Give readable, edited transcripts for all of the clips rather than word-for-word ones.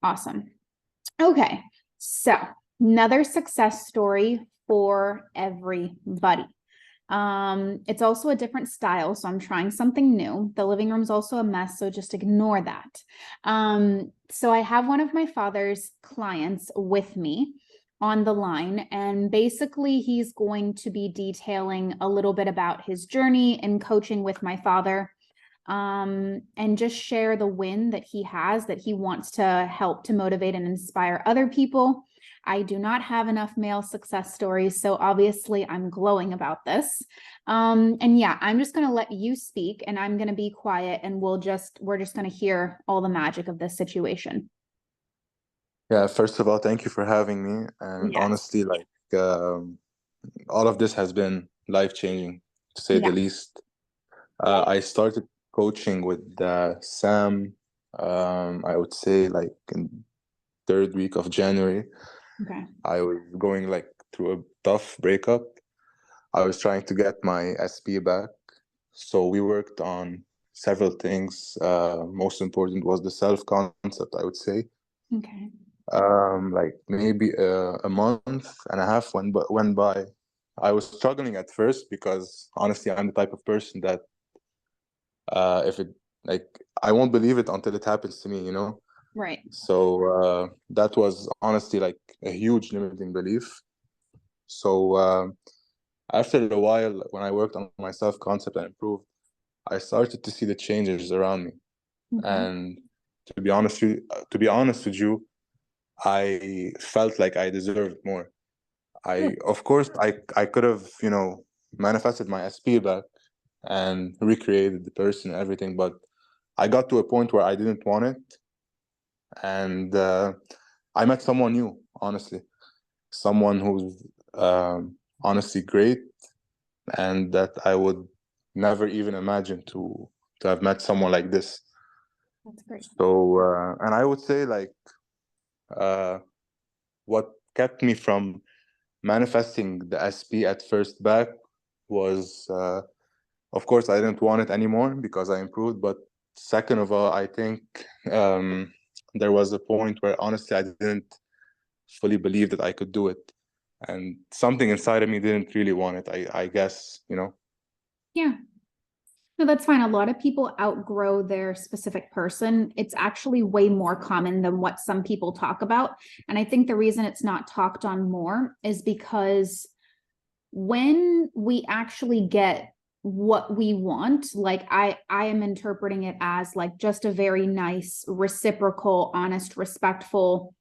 Awesome. Okay. So another success story for everybody. It's also a different style, so I'm trying something new. The living room's also a mess, so just ignore that. So I have one of my father's clients with me on the line, and basically he's going to be detailing a little bit about his journey in coaching with my father, and just share the win that he has, that he wants to help to motivate and inspire other people. I do not have enough male success stories, so obviously I'm glowing about this. And yeah, I'm just going to let you speak, and I'm going to be quiet, and we're just going to hear all the magic of this situation. Yeah, first of all, thank you for having me. And Yes. honestly, all of this has been life-changing, to say the least. I started coaching with Sam, I would say like in third week of January. Okay. I was going like through a tough breakup. I was trying to get my SP back. So we worked on several things. Most important was the self-concept, I would say. Okay. Like maybe a month and a half went by. I was struggling at first because honestly, I'm the type of person that if it like I won't believe it until it happens to me, you know? Right. So that was honestly like a huge limiting belief. So after a while, when I worked on my self-concept and improved, I started to see the changes around me. Okay. And to be honest with you, I felt like I deserved more. Of course, I could have, manifested my SP back and recreated the person and everything, but I got to a point where I didn't want it. And I met someone new, honestly, someone who's honestly great, and that I would never even imagine to have met someone like this. That's great. So, and I would say what kept me from manifesting the SP at first back was, of course, I didn't want it anymore because I improved. But second of all, I think there was a point where honestly I didn't fully believe that I could do it, and something inside of me didn't really want it. I guess, Yeah. No, that's fine. A lot of people outgrow their specific person. It's actually way more common than what some people talk about. And I think the reason it's not talked on more is because when we actually get what we want, like I am interpreting it as like just a very nice, reciprocal, honest, respectful,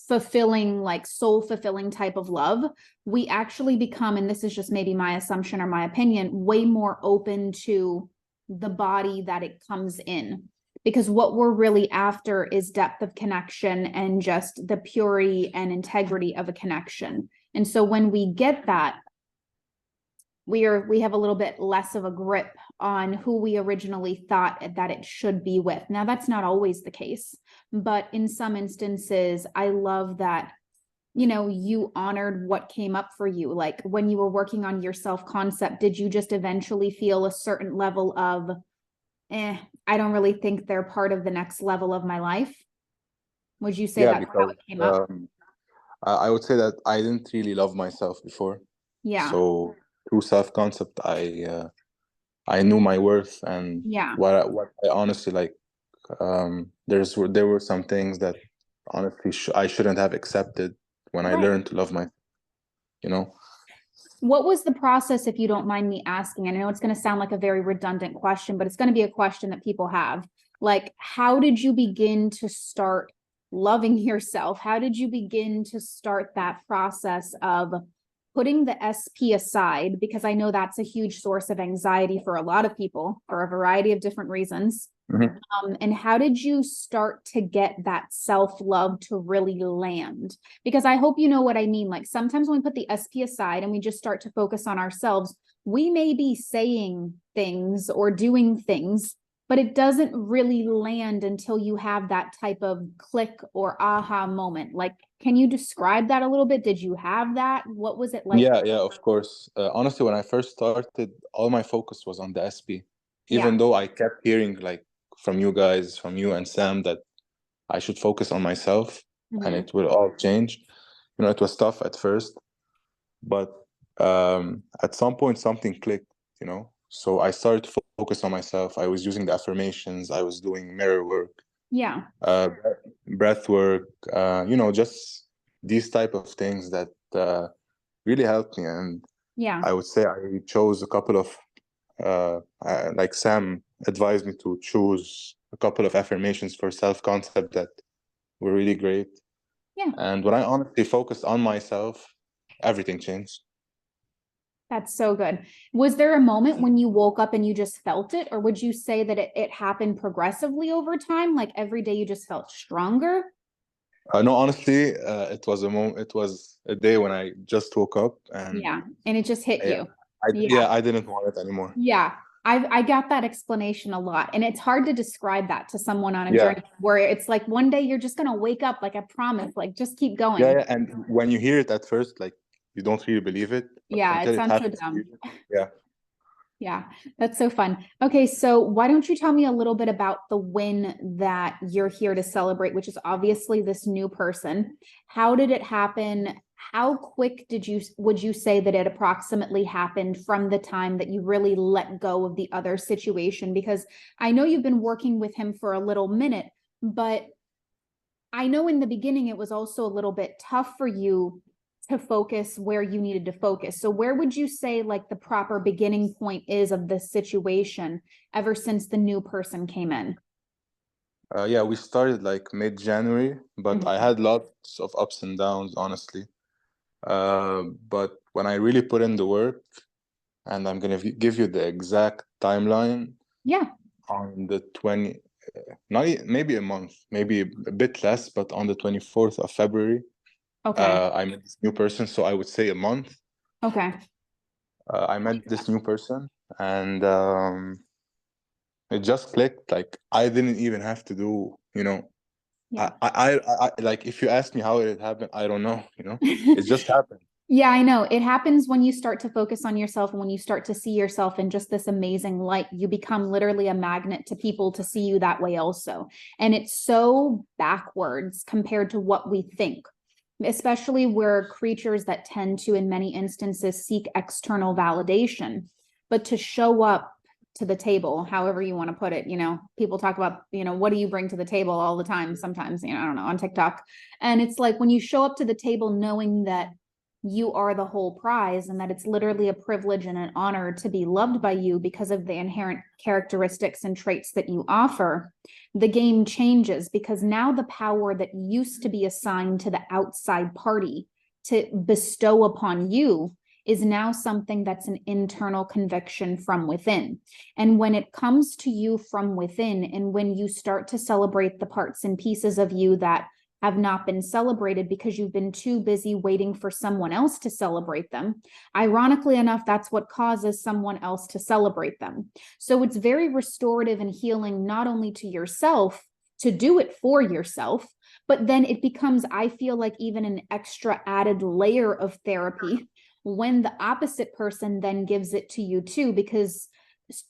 fulfilling, like soul fulfilling type of love, we actually become, and this is just maybe my assumption or my opinion, way more open to the body that it comes in. Because what we're really after is depth of connection and just the purity and integrity of a connection. And so when we get that, we have a little bit less of a grip on who we originally thought that it should be with. Now, that's not always the case, but in some instances, I love that, you honored what came up for you. Like when you were working on your self-concept, did you just eventually feel a certain level of, I don't really think they're part of the next level of my life? Would you say yeah, that's how because it came up? I would say that I didn't really love myself before. Yeah. So through self-concept, I knew my worth and Yeah. what I honestly like. There were some things that honestly I shouldn't have accepted when I Right. learned to love myself, you know? What was the process, if you don't mind me asking? I know it's going to sound like a very redundant question, but it's going to be a question that people have. Like, how did you begin to start loving yourself? How did you begin to start that process of putting the SP aside? Because I know that's a huge source of anxiety for a lot of people for a variety of different reasons. Mhm. And how did you start to get that self-love to really land? Because I hope you know what I mean. Like sometimes when we put the SP aside and we just start to focus on ourselves, we may be saying things or doing things, but it doesn't really land until you have that type of click or aha moment. Like, can you describe that a little bit? Did you have that? What was it like? Yeah, of course. Honestly, when I first started, all my focus was on the SP, Yeah. even though I kept hearing like from you guys, from you and Sam, that I should focus on myself and Mhm. it will all change. You know, it was tough at first, but at some point something clicked, you know. So I started to focus on myself. I was using the affirmations, I was doing mirror work, Yeah. uh, breath work, you know, just these type of things that really helped me. And Yeah. I would say I chose a couple of, like Sam advised me to choose a couple of affirmations for self-concept that were really great. Yeah. And when I honestly focused on myself, everything changed. That's so good. Was there a moment when you woke up and you just felt it, or would you say that it happened progressively over time? Like every day you just felt stronger? No, honestly, it was a day when I just woke up and Yeah. And it just hit I, you. Yeah. yeah, I didn't want it anymore. Yeah. I got that explanation a lot. And it's hard to describe that to someone on a Yeah, journey where it's like one day you're just gonna wake up, like I promise, like just keep yeah, going. yeah. And when you hear it at first, like you don't really believe it, but Yeah, it until it sounds so happens to dumb. you, yeah. Yeah, that's so fun. Okay, so why don't you tell me a little bit about the win that you're here to celebrate, which is obviously this new person. How did it happen? How quick would you say that it approximately happened from the time that you really let go of the other situation? Because I know you've been working with him for a little minute, but I know in the beginning it was also a little bit tough for you to focus where you needed to focus. So where would you say like the proper beginning point is of this situation ever since the new person came in? Yeah, we started like mid-January, but I Mhm. had lots of ups and downs, honestly. But when I really put in the work, and I'm gonna give you the exact timeline Yeah. on the 20, maybe a month, maybe a bit less, but on the 24th of February, Okay. I met this new person. So I would say a month. Okay. I met this new person, and it just clicked. Like I didn't even have to do, you know, Yeah. like if you ask me how it happened, I don't know, you know, it just happened. Yeah, I know. It happens when you start to focus on yourself and when you start to see yourself in just this amazing light, you become literally a magnet to people to see you that way also. And it's so backwards compared to what we think, especially we're creatures that tend to, in many instances, seek external validation. But to show up to the table, however you want to put it, people talk about, what do you bring to the table all the time? Sometimes, I don't know, on TikTok. And it's like when you show up to the table knowing that you are the whole prize and that it's literally a privilege and an honor to be loved by you because of the inherent characteristics and traits that you offer, the game changes because now the power that used to be assigned to the outside party to bestow upon you is now something that's an internal conviction from within. And when it comes to you from within, and when you start to celebrate the parts and pieces of you that have not been celebrated because you've been too busy waiting for someone else to celebrate them. Ironically enough, that's what causes someone else to celebrate them. So it's very restorative and healing, not only to yourself, to do it for yourself, but then it becomes, I feel like, even an extra added layer of therapy when the opposite person then gives it to you too, because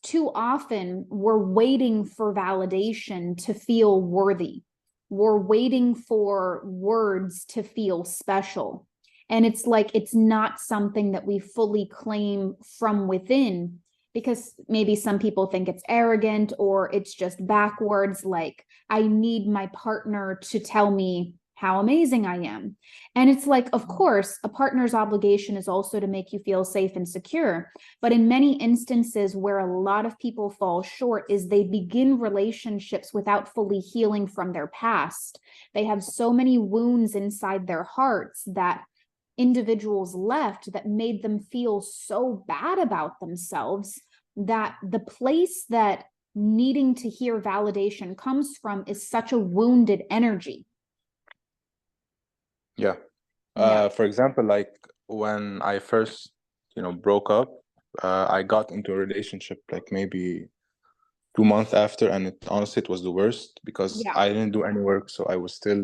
too often we're waiting for validation to feel worthy. We're waiting for words to feel special. And it's like, it's not something that we fully claim from within because maybe some people think it's arrogant or it's just backwards. Like, I need my partner to tell me how amazing I am. And it's like, of course, a partner's obligation is also to make you feel safe and secure. But in many instances where a lot of people fall short is they begin relationships without fully healing from their past. They have so many wounds inside their hearts that individuals left that made them feel so bad about themselves that the place that needing to hear validation comes from is such a wounded energy. Yeah. Yeah. For example, like when I first, you know, broke up, I got into a relationship like maybe 2 months after, and honestly it was the worst because Yeah. I didn't do any work, so I was still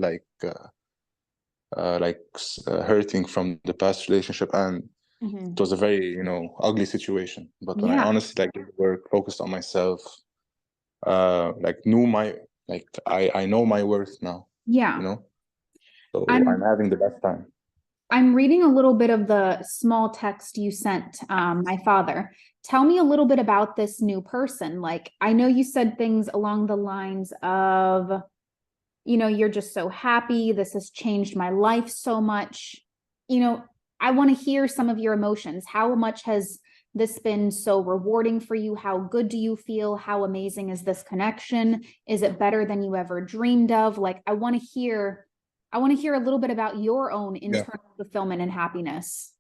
hurting from the past relationship, and Mhm. it was a very, you know, ugly situation. But when I Yeah. honestly like did the work, focused on myself, like knew Like I know my worth now, Yeah. you know? So I'm I'm having the best time. I'm reading a little bit of the small text you sent my father. Tell me a little bit about this new person. Like, I know you said things along the lines of, you're just so happy. This has changed my life so much. I want to hear some of your emotions. How much has this been so rewarding for you? How good do you feel? How amazing is this connection? Is it better than you ever dreamed of? Like, I want to hear a little bit about your own Yeah. internal fulfillment and happiness.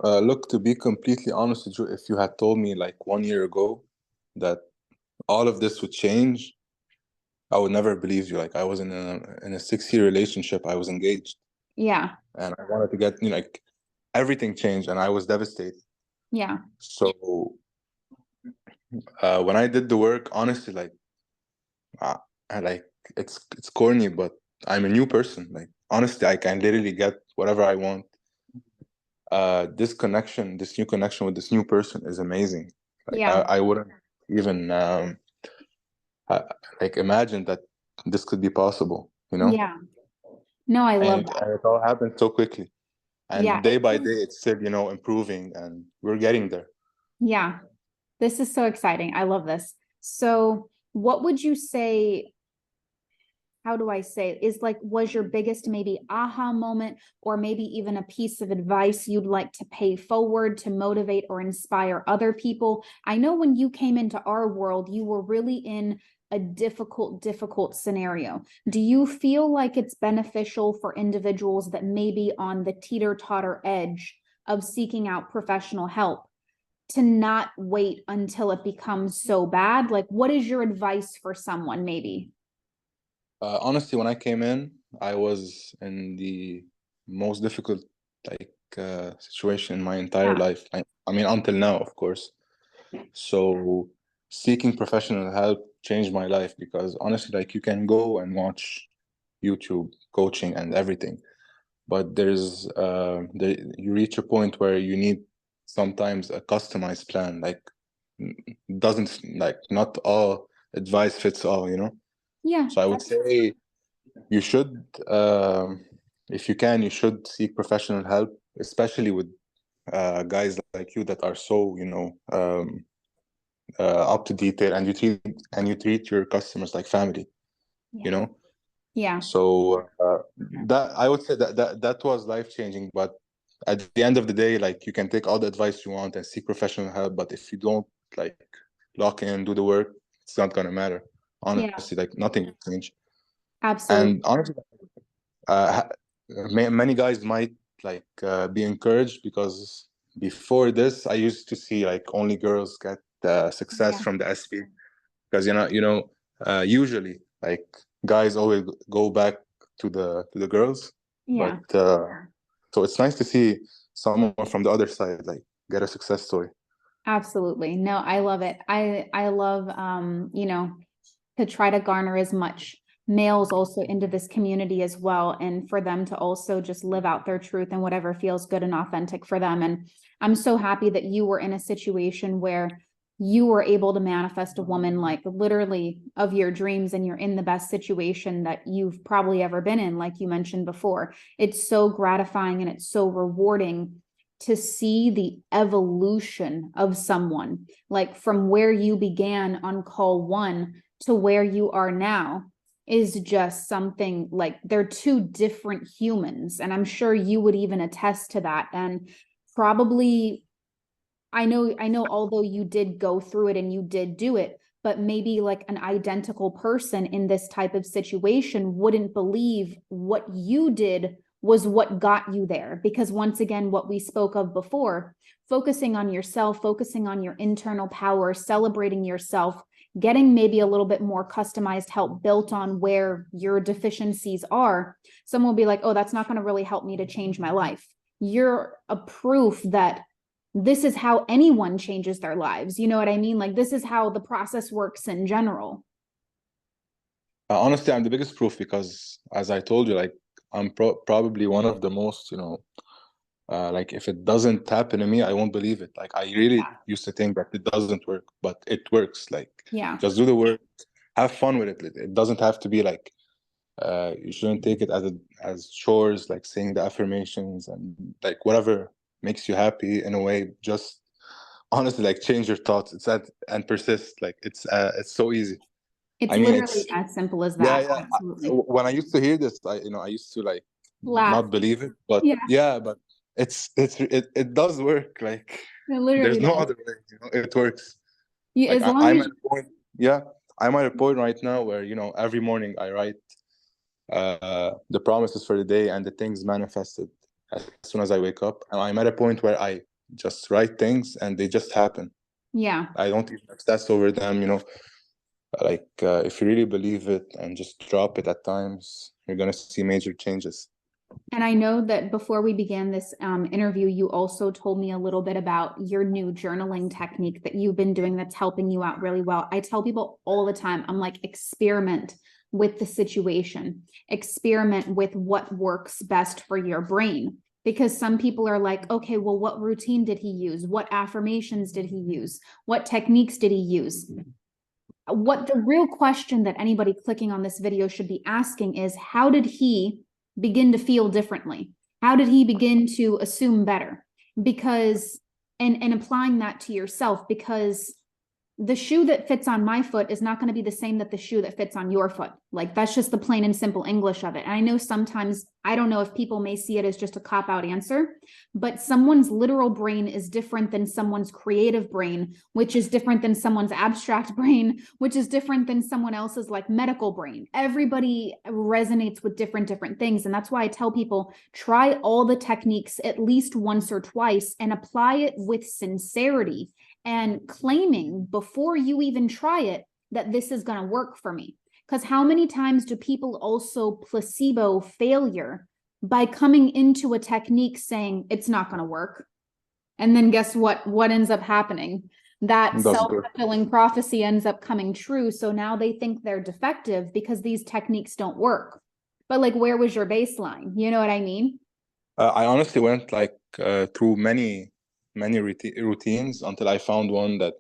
Look, to be completely honest with you, if you had told me like 1 year ago that all of this would change, I would never believe you. Like I was in a 6 year relationship. I was engaged Yeah. and I wanted to get, like everything changed and I was devastated. Yeah. So when I did the work, honestly, like I like it's corny, but I'm a new person. Like honestly, I can literally get whatever I want. This new connection with this new person is amazing. Like Yeah. I wouldn't even uh, like imagine that this could be possible, Yeah. No, I love that. and it all happened so quickly. Yeah. And day by day, it's still, improving, and we're getting there. Yeah. This is so exciting. I love this. So, what would you say? How do I say it? Was your biggest maybe aha moment, or maybe even a piece of advice you'd like to pay forward to motivate or inspire other people? I know when you came into our world, you were really in a difficult scenario. Do you feel like it's beneficial for individuals that may be on the teeter-totter edge of seeking out professional help to not wait until it becomes so bad? Like, what is your advice for someone maybe? Honestly, when I came in, I was in the most difficult situation in my entire Yeah. life. I mean, until now, of course. So seeking professional help changed my life because honestly, like you can go and watch YouTube coaching and everything, but you reach a point where you need sometimes a customized plan. Like doesn't like not all advice fits all. Yeah. So I would say you should, if you can, you should seek professional help, especially with guys like you that are so up to detail, and you treat your customers like family. You Yeah. know. Yeah. So that I would say that was life changing. But at the end of the day, like you can take all the advice you want and seek professional help, but if you don't like lock in and do the work, it's not gonna matter. Yeah. Honestly, like nothing will change. Absolutely. And honestly, many guys might be encouraged because before this, I used to see like only girls get success Yeah. from the SP because usually like guys always go back to the girls, but Yeah. so it's nice to see someone from the other side like get a success story. Absolutely. No, I love it. I love to try to garner as much males also into this community as well, and for them to also just live out their truth and whatever feels good and authentic for them. And I'm so happy that you were in a situation where you were able to manifest a woman like literally of your dreams, and you're in the best situation that you've probably ever been in, like you mentioned before. It's so gratifying and it's so rewarding to see the evolution of someone, like from where you began on call one to where you are now, is just something like they're two different humans. And I'm sure you would even attest to that. And probably, I know, although you did go through it and you did do it, but maybe like an identical person in this type of situation wouldn't believe what you did was what got you there. Because once again, what we spoke of before, focusing on yourself, focusing on your internal power, celebrating yourself, getting maybe a little bit more customized help built on where your deficiencies are, someone will be like, oh, that's not going to really help me to change my life. You're a proof that this is how anyone changes their lives. You know what I mean? Like, this is how the process works in general. Honestly, I'm the biggest proof because as I told you, like I'm probably one of the most like if it doesn't happen to me, I won't believe it. Like I really used to think that it doesn't work, but it works. Like Yeah. just do the work, have fun with it. It doesn't have to be like you shouldn't take it as chores, like saying the affirmations and like whatever makes you happy in a way. Just honestly, like change your thoughts. It's that and persist. Like it's so easy. It's I mean, literally it's as simple as yeah, that. yeah. Absolutely. When I used to hear this, I used to like Laugh. not believe it, but Yeah, yeah, but it does work. Like it there's literally no does. other way. It works. You, Like as long I'm as at a point. Yeah, I'm at a point right now where every morning I write the promises for the day and the things manifested as soon as I wake up. And I'm at a point where I just write things and they just happen. yeah. I don't even obsess over them. Like if you really believe it and just drop it at times, you're gonna see major changes. And I know that before we began this interview, you also told me a little bit about your new journaling technique that you've been doing that's helping you out really well. I tell people all the time, I'm like, experiment with the situation, experiment with what works best for your brain. Because some people are like, okay, well, what routine did he use? What affirmations did he use? What techniques did he use? What the real question that anybody clicking on this video should be asking is, how did he begin to feel differently? How did he begin to assume better? Because, and applying that to yourself, because the shoe that fits on my foot is not going to be the same that the shoe that fits on your foot. Like that's just the plain and simple English of it. And I know sometimes, I don't know if people may see it as just a cop-out answer, but someone's literal brain is different than someone's creative brain, which is different than someone's abstract brain, which is different than someone else's like medical brain. Everybody resonates with different things. And that's why I tell people, try all the techniques at least once or twice and apply it with sincerity and claiming before you even try it that this is going to work for me. Because how many times do people also placebo failure by coming into a technique saying it's not going to work? And then guess what? What ends up happening? That It doesn't work. self-fulfilling prophecy ends up coming true. So now they think they're defective because these techniques don't work. But like, where was your baseline? You know what I mean? I honestly went like through many routines until I found one that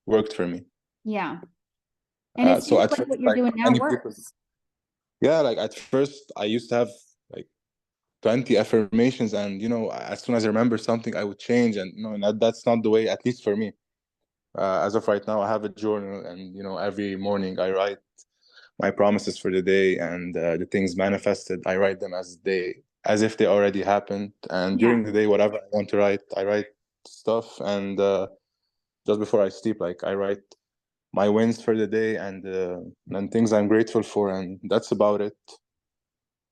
worked for me. Yeah. And it So seems at like first, what you're like doing for now many people, works. yeah, like at first I used to have like 20 affirmations, and as soon as I remember something, I would change, and that's not the way, at least for me. As of right now, I have a journal, and every morning I write my promises for the day, and the things manifested, I write them as if they already happened. And Yeah. during the day, whatever I want to write, I write stuff, and just before I sleep, like I write my wins for the day and things I'm grateful for, and that's about it.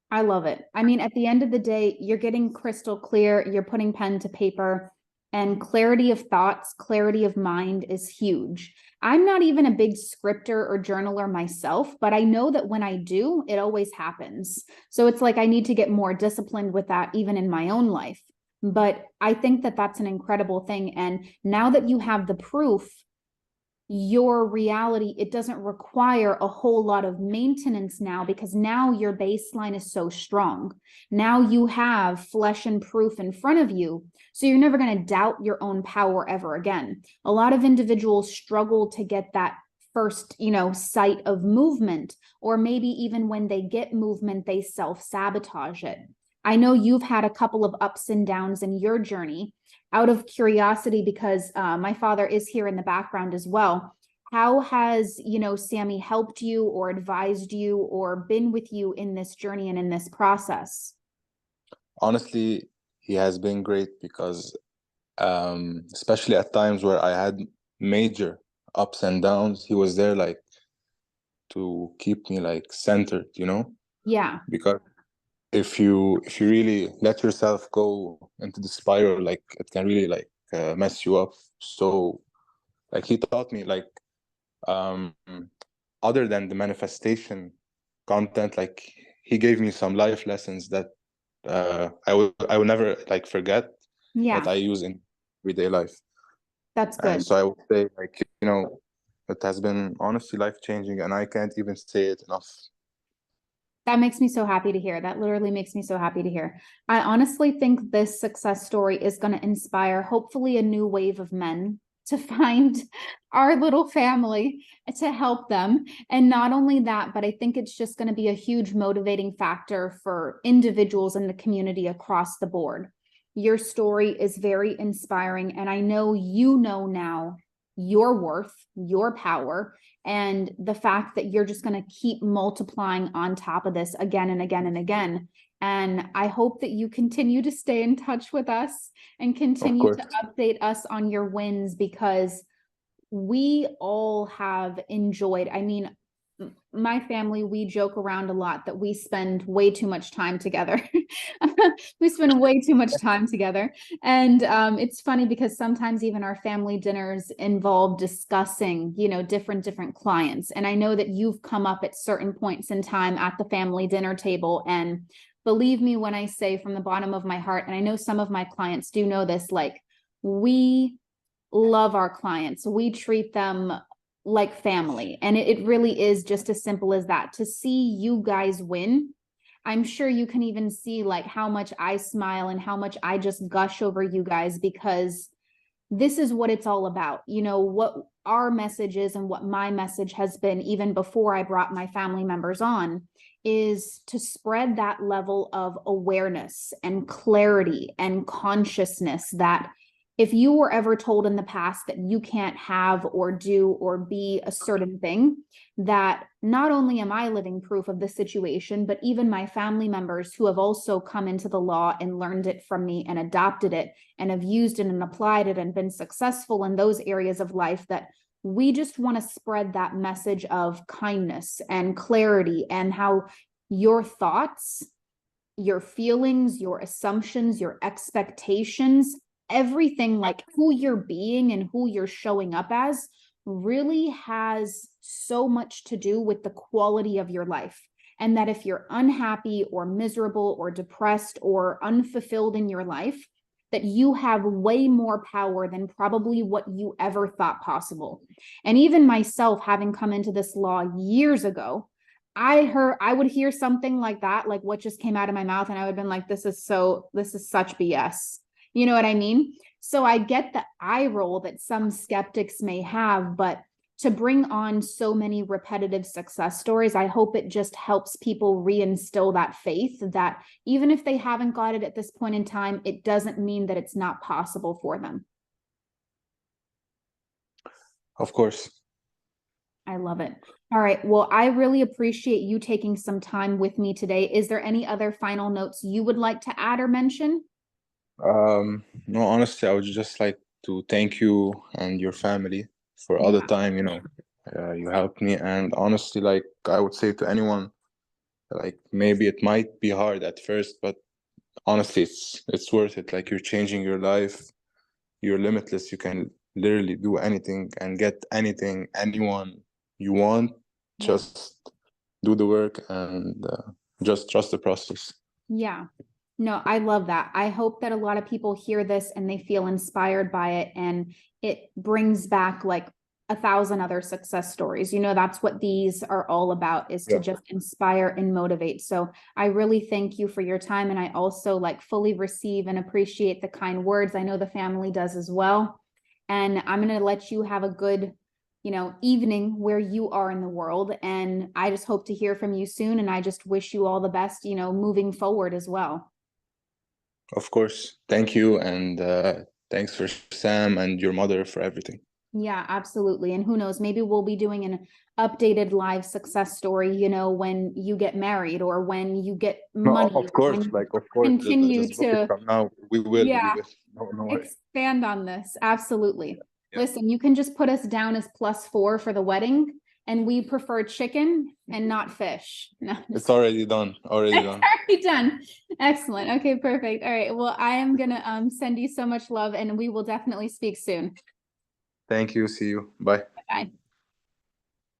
I love it. I mean, at the end of the day, you're getting crystal clear, you're putting pen to paper, and clarity of thoughts, clarity of mind is huge. I'm not even a big scripter or journaler myself, but I know that when I do, it always happens. So it's like I need to get more disciplined with that, even in my own life. But I think that that's an incredible thing. And now that you have the proof, your reality, it doesn't require a whole lot of maintenance now, because now your baseline is so strong. Now you have flesh and proof in front of you. So you're never going to doubt your own power ever again. A lot of individuals struggle to get that first, sight of movement, or maybe even when they get movement, they self-sabotage it. I know you've had a couple of ups and downs in your journey. Out of curiosity, because my father is here in the background as well, how has, Sammy helped you or advised you or been with you in this journey and in this process? Honestly, he has been great because especially at times where I had major ups and downs, he was there like to keep me like centered, Yeah, because if you really let yourself go into the spiral, like it can really like mess you up. So like he taught me like um other than the manifestation content, like he gave me some life lessons that I will never like forget, that yeah, I use in everyday life. that's And good. so I would say like it has been honestly life changing, and I can't even say it enough. That makes me so happy to hear. That literally makes me so happy to hear. I honestly think this success story is going to inspire hopefully a new wave of men to find our little family to help them. And not only that, but I think it's just going to be a huge motivating factor for individuals in the community across the board. Your story is very inspiring, and I know you know now your worth, your power, and the fact that you're just going to keep multiplying on top of this again and again and again. And I hope that you continue to stay in touch with us and continue to update us on your wins, because we all have enjoyed, I mean, my family, we joke around a lot that we spend way too much time together. We spend way too much time together. And it's funny because sometimes even our family dinners involve discussing, you know, different clients. And I know that you've come up at certain points in time at the family dinner table. And believe me when I say from the bottom of my heart, and I know some of my clients do know this, like, we love our clients. We treat them like family. And it really is just as simple as that. To see you guys win, I'm sure you can even see like how much I smile and how much I just gush over you guys, because this is what it's all about. You know, what our message is and what my message has been, even before I brought my family members on, is to spread that level of awareness and clarity and consciousness that if you were ever told in the past that you can't have or do or be a certain thing, that not only am I living proof of the situation, but even my family members who have also come into the law and learned it from me and adopted it and have used it and applied it and been successful in those areas of life, that we just want to spread that message of kindness and clarity, and how your thoughts, your feelings, your assumptions, your expectations, everything, like who you're being and who you're showing up as, really has so much to do with the quality of your life. And that if you're unhappy or miserable or depressed or unfulfilled in your life, that you have way more power than probably what you ever thought possible. And even myself, having come into this law years ago, I would hear something like that, like what just came out of my mouth, and I would have been like, this is such BS. You know what I mean? So I get the eye roll that some skeptics may have, but to bring on so many repetitive success stories, I hope it just helps people reinstill that faith that even if they haven't got it at this point in time, it doesn't mean that it's not possible for them. Of course. I love it. All right. Well, I really appreciate you taking some time with me today. Is there any other final notes you would like to add or mention? No, honestly, I would just like to thank you and your family for all the time, you know, you helped me. And honestly, like I would say to anyone, like maybe it might be hard at first, but honestly, it's worth it. Like you're changing your life, you're limitless. You can literally do anything and get anything, anyone you want. Just do the work and just trust the process. Yeah. No, I love that. I hope that a lot of people hear this and they feel inspired by it, and it brings back like 1,000 other success stories. You know, that's what these are all about, is to just inspire and motivate. So I really thank you for your time. And I also like fully receive and appreciate the kind words. I know the family does as well. And I'm going to let you have a good, you know, evening where you are in the world. And I just hope to hear from you soon. And I just wish you all the best, you know, moving forward as well. Of course. Thank you. And thanks for Sam and your mother for everything. Yeah, absolutely. And who knows, maybe we'll be doing an updated live success story, you know, when you get married or when you get money. No, of course, like of course, Continue just book it to, from now. We will. yeah, No worries. expand on this. Absolutely. Yeah. Listen, you can just put us down as +4 for the wedding, and we prefer chicken and not fish. No, It's already done. Already it's done. already done. Excellent. Okay, perfect. All right. Well, I am gonna send you so much love, and we will definitely speak soon. Thank you. See you. Bye. Bye.